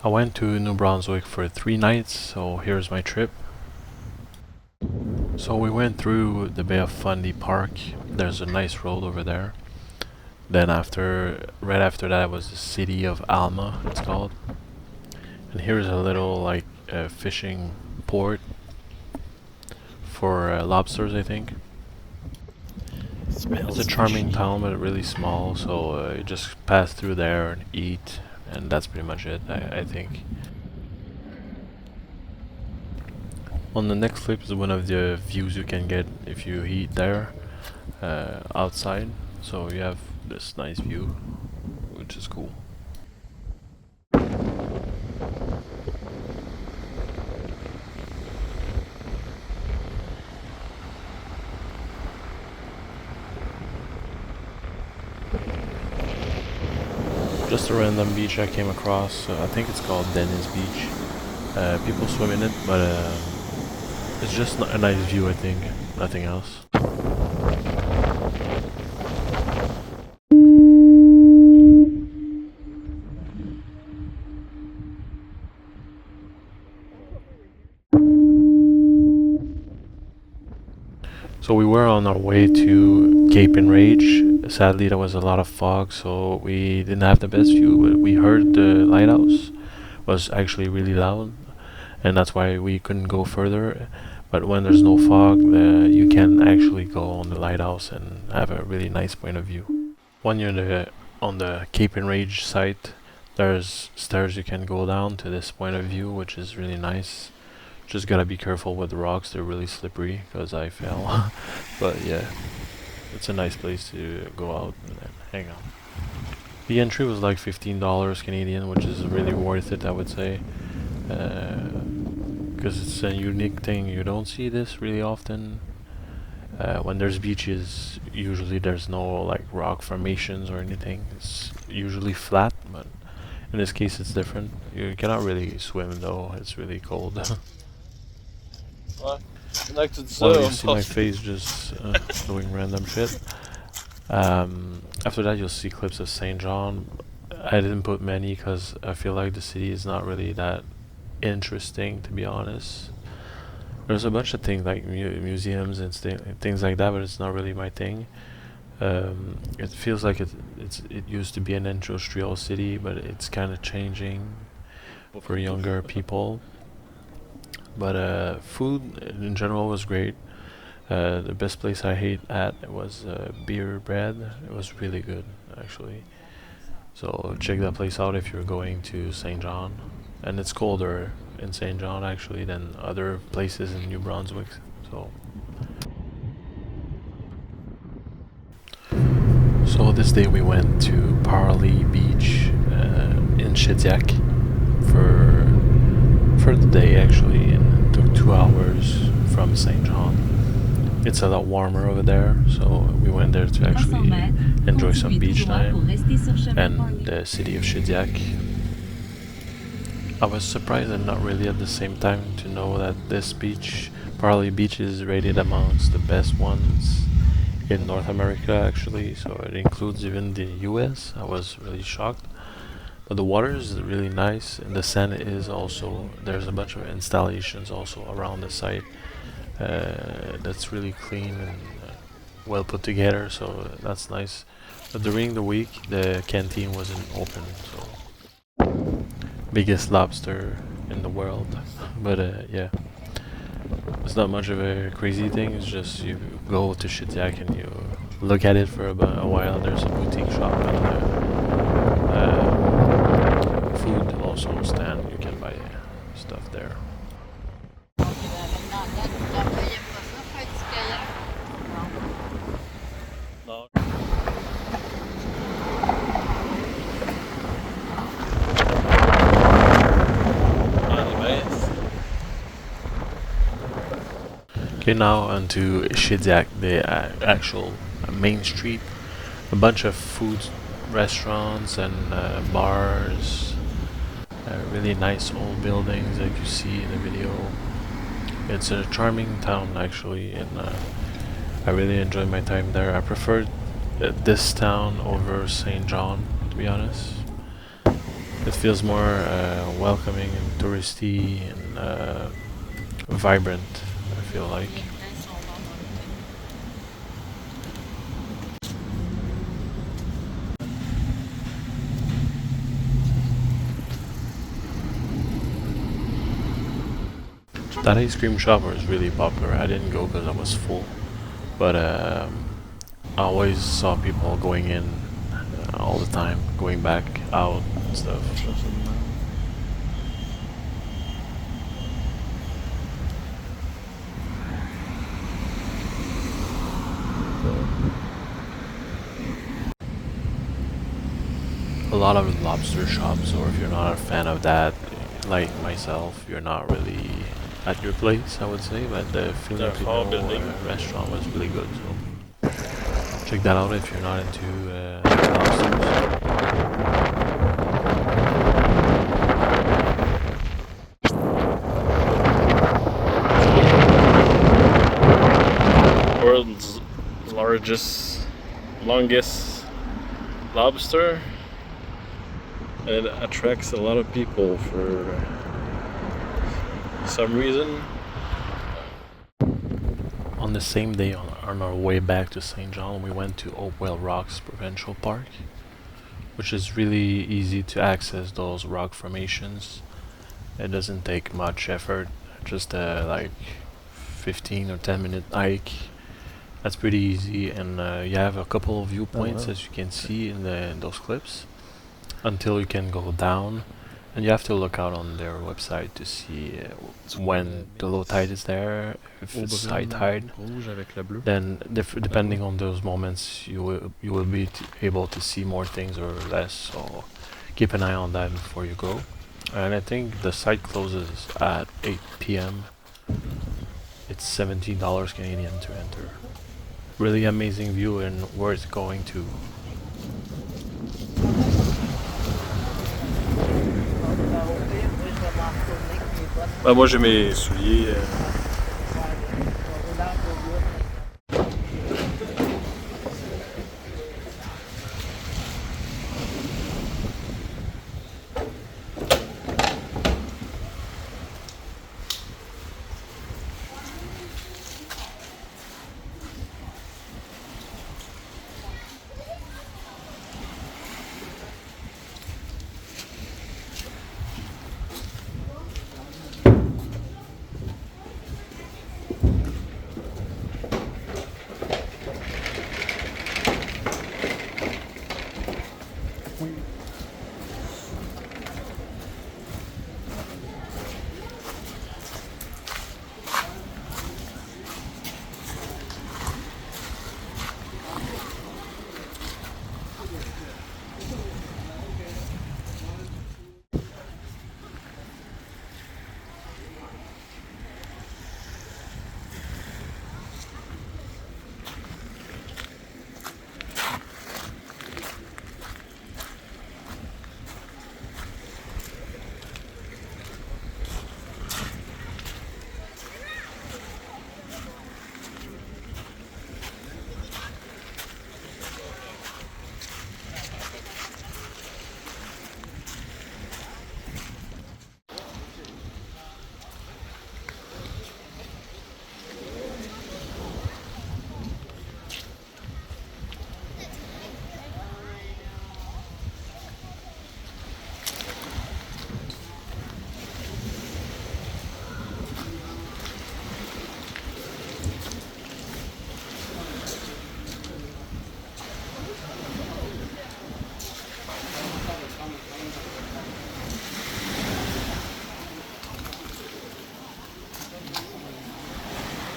I went to New Brunswick for 3 nights, so here's my trip. So we went through the Bay of Fundy Park. There's a nice road over there. Then right after that was the city of Alma, it's called. And here's a little like fishing port for lobsters, I think. It's a charming town, but really small, so you just pass through there and eat, and that's pretty much it, I think. On the next clip is one of the views you can get if you eat there, outside. So you have this nice view, which is cool. Just a random beach I came across. I think it's called Dennis Beach. People swim in it, but it's just a nice view, I think. Nothing else. So we were on our way to Cape Enrage. Sadly, there was a lot of fog, so we didn't have the best view, but we heard the lighthouse was actually really loud, and that's why we couldn't go further. But when there's no fog, you can actually go on the lighthouse and have a really nice point of view. When you're on the Cape Enrage site, there's stairs you can go down to this point of view, which is really nice. Just gotta be careful with the rocks, they're really slippery, because I fell. But yeah, it's a nice place to go out and hang out. The entry was like $15 Canadian, which is really worth it, I would say. Because it's a unique thing, you don't see this really often. When there's beaches, usually there's no like rock formations or anything. It's usually flat, but in this case it's different. You cannot really swim though, it's really cold. Ouais. Well, you see my face just doing random shit. After that you'll see clips of St. John. I didn't put many because I feel like the city is not really that interesting, to be honest. There's a bunch of things like museums and things like that, but it's not really my thing. It feels like it used to be an industrial city, but it's kind of changing for younger people. But food in general was great. The best place I ate at was Beer Bread. It was really good, actually. So check that place out if you're going to St. John. And it's colder in St. John actually than other places in New Brunswick. So this day we went to Parley Beach in Shediac for the day actually, and it took 2 hours from St. John. It's a lot warmer over there, so we went there to actually enjoy some beach time and the city of Shediac. I was surprised and not really at the same time to know that this beach, Parley Beach, is rated amongst the best ones in North America actually, so it includes even the US. I was really shocked. But the water is really nice, and the sand is also, there's a bunch of installations also around the site that's really clean and well put together, so that's nice. But during the week the canteen wasn't open, so biggest lobster in the world. But yeah, it's not much of a crazy thing, it's just you go to Shediac and you look at it for about a while. There's a boutique shop and food also stand, you can buy stuff there. Okay, now onto Shediac, the actual main street. A bunch of food restaurants and bars. Really nice old buildings like you see in the video. It's a charming town actually, and I really enjoyed my time there. I preferred this town over St. John, to be honest. It feels more welcoming and touristy and vibrant, I feel like. That ice cream shop was really popular. I didn't go because I was full, but I always saw people going in all the time, going back out and stuff. A lot of lobster shops, or if you're not a fan of that, like myself, you're not really at your place, I would say, but the Filipino restaurant was really good, so check that out if you're not into lobsters. World's longest lobster. It attracts a lot of people for some reason. On the same day, on our way back to St. John, we went to Oakwell Rocks Provincial Park, which is really easy to access those rock formations. It doesn't take much effort, just like 15 or 10-minute hike. That's pretty easy, and you have a couple of viewpoints, as you can see in those clips, until you can go down. And you have to look out on their website to see when the low tide is there, if it's high tide. Then, depending on those moments, you will be able to see more things or less. So keep an eye on that before you go. And I think the site closes at 8 p.m. It's $17 Canadian to enter. Really amazing view and worth going to. Moi j'ai mes souliers.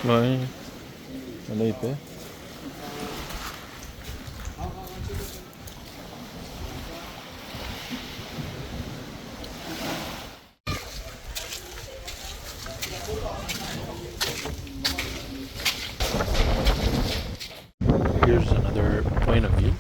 Ouais, on a épais. Here's another point of view.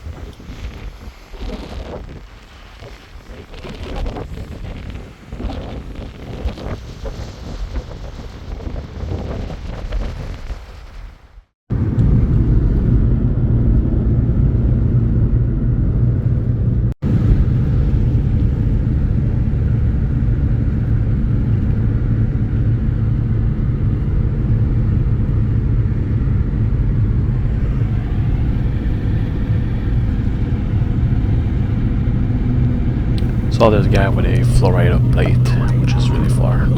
Saw this guy with a Florida plate, which is really far.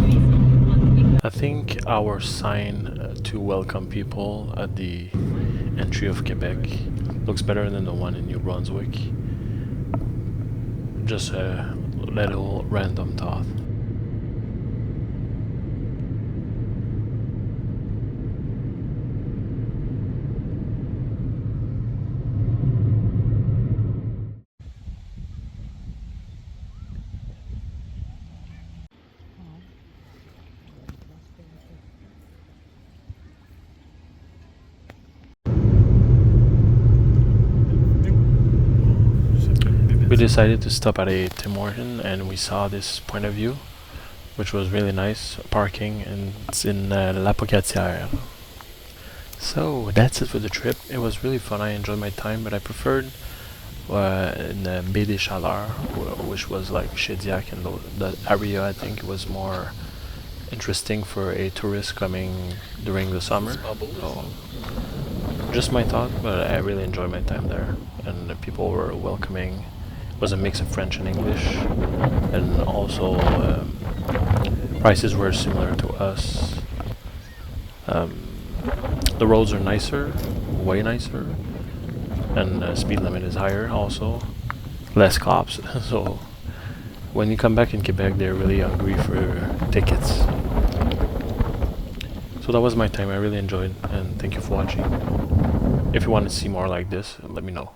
I think our sign to welcome people at the entry of Quebec looks better than the one in New Brunswick. Just a little random thought. We decided to stop at a Tim Horton and we saw this point of view, which was really nice, parking, and it's in La Pocatière. So that's it for the trip. It was really fun, I enjoyed my time, but I preferred in Baie des Chaleurs, which was like Shediac and the area. I think it was more interesting for a tourist coming during the summer. So, just my thought, but I really enjoyed my time there, and the people were welcoming. It was a mix of French and English, and also prices were similar to us. The roads are nicer, way nicer, and the speed limit is higher also. Less cops, so when you come back in Quebec, they're really hungry for tickets. So that was my time. I really enjoyed, and thank you for watching. If you want to see more like this, let me know.